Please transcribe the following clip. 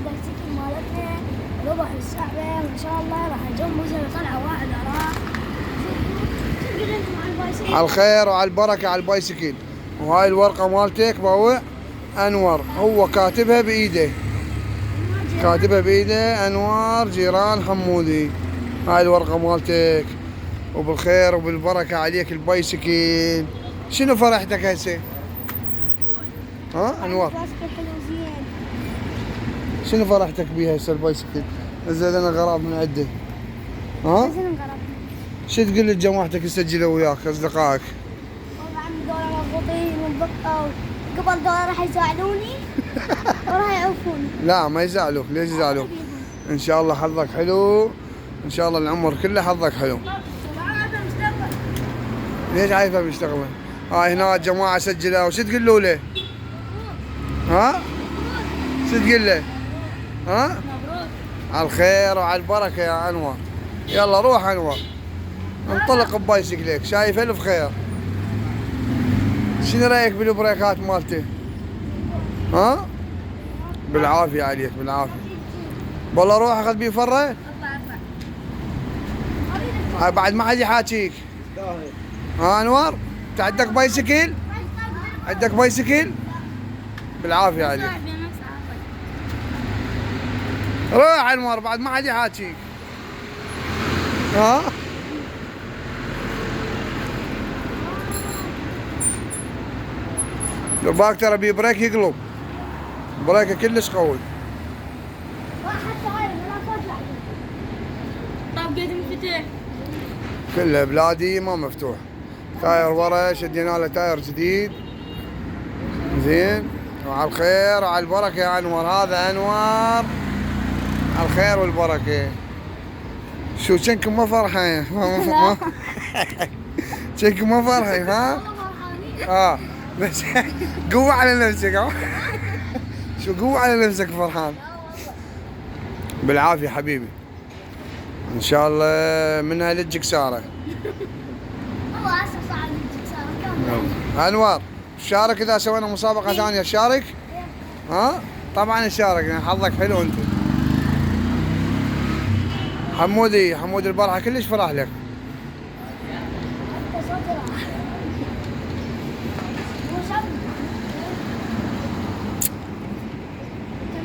البايسكل مالتنا ربع الساعة وإن شاء الله راح نجمز طلعة واحدة راح تقدر أنت مع البايسكل. على الخير وعلى البركة على البايسكل. وهاي الورقة مالتك باوع أنور، هو كاتبها بإيده، كاتبها بإيده أنور جيران حمودي. هاي الورقة مالتك، وبالخير وبالبركة عليك البايسكل. شنو فرحتك هسه؟ ها أنور؟ البايسكل حلو زين. شنو فرحتك بيها هسه البايسكل؟ نزل لنا غراب من عنده. ها؟ زين انقرض. شو تقول لجماعتك يسجلوا وياك أصدقائك؟ والله عمي دول مضبوطين وانبقوا، قبل دول راح يزعلوني وراح يعوفوني. لا ما يزعلوك، ليش يزعلوك؟ إن شاء الله حظك حلو، إن شاء الله العمر كله حظك حلو. ليش عايفه بيشتغل؟ هاي هنا جماعة سجلوا، وش تقول له له؟ ها؟ شو تقول له؟ ها؟ مبروك. على الخير وعلى البركة يا أنور. يلا روح أنور، انطلق ببايسكلك، شايف ألف خير. شنو رأيك بالبريكات مالته؟ ها؟ بالعافية عليك بالعافية. والله روح أخذ بيه فرة. هاي بعد ما حد يحاكيك. ها أنور؟ أنت عندك بايسكل؟ عندك بايسكل؟ بالعافية عليك. روح أنور بعد ما حد يحاكيك. ها؟ لو باك ترى بيه بريك يقلب، بريكه كلش قوي. حتى هاي المنافات لا. طب قد انفتح؟ كله بلادي ما مفتوح. تاير ورا شدينا له تاير جديد. زين وعلى الخير وعلى البركة يا أنور. هذا أنور على الخير والبركة. شو شنكم ما فرحين؟ شنكم ما فرحين ها؟ اه بس قوة على نفسك ها؟ شو قوة على نفسك فرحان؟ بالعافية حبيبي. إن شاء الله منها للجكسارة. هو هسه صعب الجكسارة. أنور شارك إذا سوينا مسابقة ثانية شارك؟ ها؟ طبعا نشارك لأن حظك حلو أنت. حمودي البارحة كلش فرح لك. حتى صوتي راح.